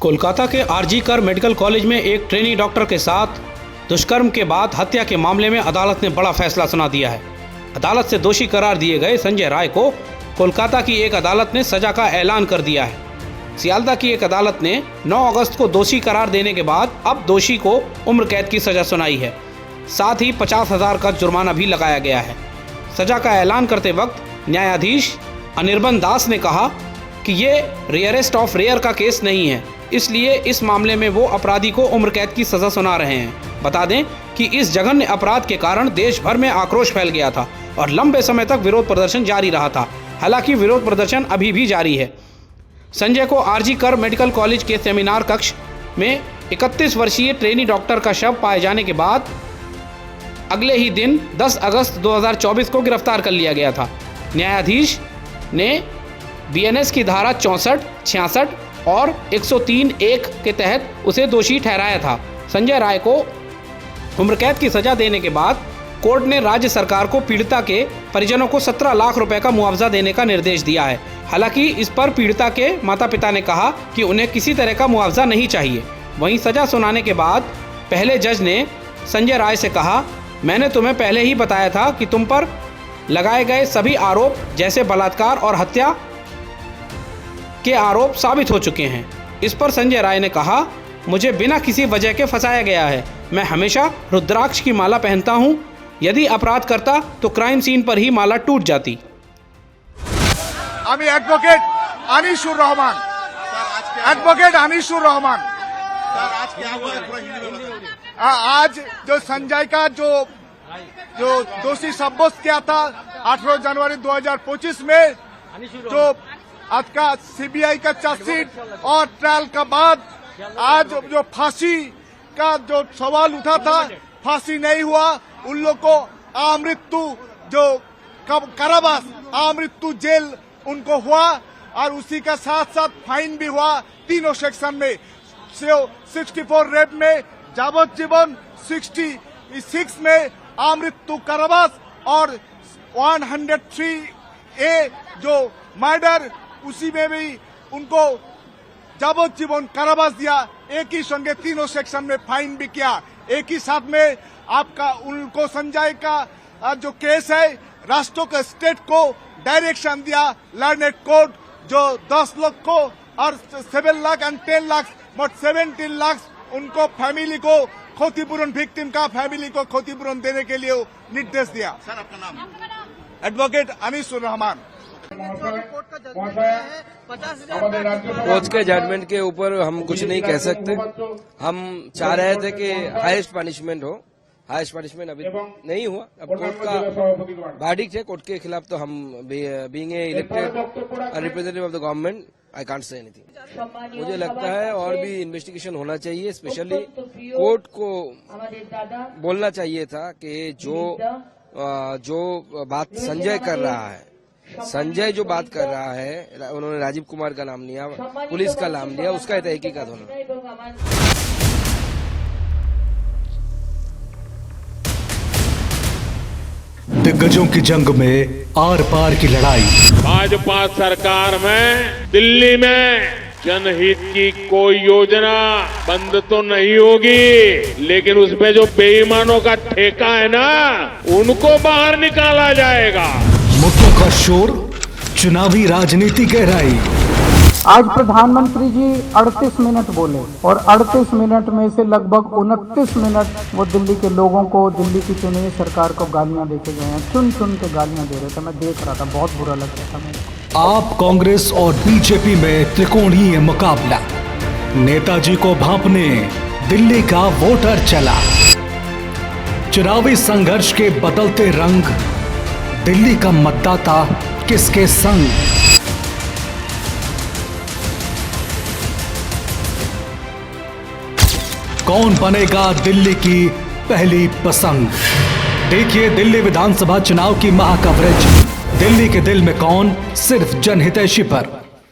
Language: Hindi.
कोलकाता के आरजी कर मेडिकल कॉलेज में एक ट्रेनी डॉक्टर के साथ दुष्कर्म के बाद हत्या के मामले में अदालत ने बड़ा फैसला सुना दिया है। अदालत से दोषी करार दिए गए संजय राय को कोलकाता की एक अदालत ने सजा का ऐलान कर दिया है। सियालदा की एक अदालत ने 9 अगस्त को दोषी करार देने के बाद अब दोषी को उम्र कैद की सजा सुनाई है। साथ ही 50,000 का जुर्माना भी लगाया गया है। सजा का ऐलान करते वक्त न्यायाधीश अनिर्बन दास ने कहा कि ये रेयरेस्ट ऑफ रेयर का केस नहीं है, इसलिए इस मामले में वो अपराधी को उम्र कैद की सजा सुना रहे हैं। बता दें कि इस जघन्य अपराध के कारण देश भर में आक्रोश फैल गया था और लंबे समय तक विरोध प्रदर्शन जारी रहा था। हालांकि विरोध प्रदर्शन अभी भी जारी है। संजय को आरजी कर मेडिकल कॉलेज के सेमिनार कक्ष में 31 वर्षीय ट्रेनी डॉक्टर का शव पाए जाने के बाद अगले ही दिन 10 अगस्त 2024 को गिरफ्तार कर लिया गया था। न्यायाधीश ने बीएनएस की धारा 64, 66 और 103(1) के तहत उसे दोषी ठहराया था। संजय राय को उम्र कैद की सजा देने के बाद कोर्ट ने राज्य सरकार को पीड़िता के परिजनों को 17 लाख रुपए का मुआवजा देने का निर्देश दिया है। हालांकि इस पर पीड़िता के माता पिता ने कहा कि उन्हें किसी तरह का मुआवजा नहीं चाहिए। वहीं सजा सुनाने के बाद पहले जज ने संजय राय से कहा, मैंने तुम्हें पहले ही बताया था कि तुम पर लगाए गए सभी आरोप जैसे बलात्कार और हत्या के आरोप साबित हो चुके हैं। इस पर संजय राय ने कहा, मुझे बिना किसी वजह के फंसाया गया है। मैं हमेशा रुद्राक्ष की माला पहनता हूं। यदि अपराध करता तो क्राइम सीन पर ही माला टूट जाती। আমি অ্যাডভোকেট আনিসুর রহমান आज जो संजय का जो दोषी साब्यस्त किया था 18 जनवरी 2025 में, जो आज का सीबीआई का चार्जशीट और ट्रायल का बाद आज जो फांसी का जो सवाल उठा था, फांसी नहीं हुआ। उन लोग को आमृत्यु जो कारावास आमृत्यु जेल उनको हुआ और उसी का साथ साथ फाइन भी हुआ। तीनों सेक्शन में 64 रेप में जावज्जीवन, 66 में आमृत्यु कारावास और 103(a) जो मर्डर, उसी में भी उनको जावज्जीवन कारावास दिया। एक ही संगे तीनों सेक्शन में फाइन भी किया। एक ही साथ में आपका उनको संजय का जो केस है, राष्ट्र को स्टेट को डायरेक्शन दिया लर्नेड कोर्ट, जो 10 लाख को और 7 लाख और 10 लाख मोट 17 लाख उनको फैमिली को क्षतिपूरण, विक्टिम का फैमिली को क्षतिपूरण देने के लिए निर्देश दिया। सर आपका नाम? एडवोकेट अनीसुर रहमान। कोर्ट के जजमेंट के ऊपर हम कुछ नहीं कह सकते। हम चाह रहे थे कि हाईएस्ट पनिशमेंट हो। हाईएस्ट पनिशमेंट अभी नहीं हुआ। अब कोर्ट का वर्डिक्ट है। कोर्ट के खिलाफ तो हम being a elected representative of the government I can't say anything. मुझे लगता है और भी इन्वेस्टिगेशन होना चाहिए। स्पेशली कोर्ट को बोलना चाहिए था कि जो बात संजय कर रहा है, संजय जो बात कर रहा है, उन्होंने राजीव कुमार का नाम लिया, पुलिस का नाम लिया, उसका तहकीकात होना। दिग्गजों की जंग में आर पार की लड़ाई। भाजपा सरकार में दिल्ली में जनहित की कोई योजना बंद तो नहीं होगी, लेकिन उसमें जो बेईमानों का ठेका है ना, उनको बाहर निकाला जाएगा। मुद्दों का शोर, चुनावी राजनीति गहराई। आज प्रधानमंत्री जी 38 मिनट बोले और 38 मिनट में से लगभग 29 मिनट वो दिल्ली के लोगों को, दिल्ली की चुनी हुई सरकार को गालियां देके गए हैं। चुन चुन के गालियां दे रहे थे। मैं देख रहा था, बहुत बुरा लग रहा था मेरे को। आप कांग्रेस और बीजेपी में त्रिकोणीय मुकाबला। नेताजी को भांपने दिल्ली का वोटर चला। चुनावी संघर्ष के बदलते रंग, दिल्ली का मतदाता किसके संग। कौन बनेगा दिल्ली की पहली पसंद। देखिए दिल्ली विधानसभा चुनाव की महाकवरेज। दिल्ली के दिल में कौन, सिर्फ जनहितैषी पर।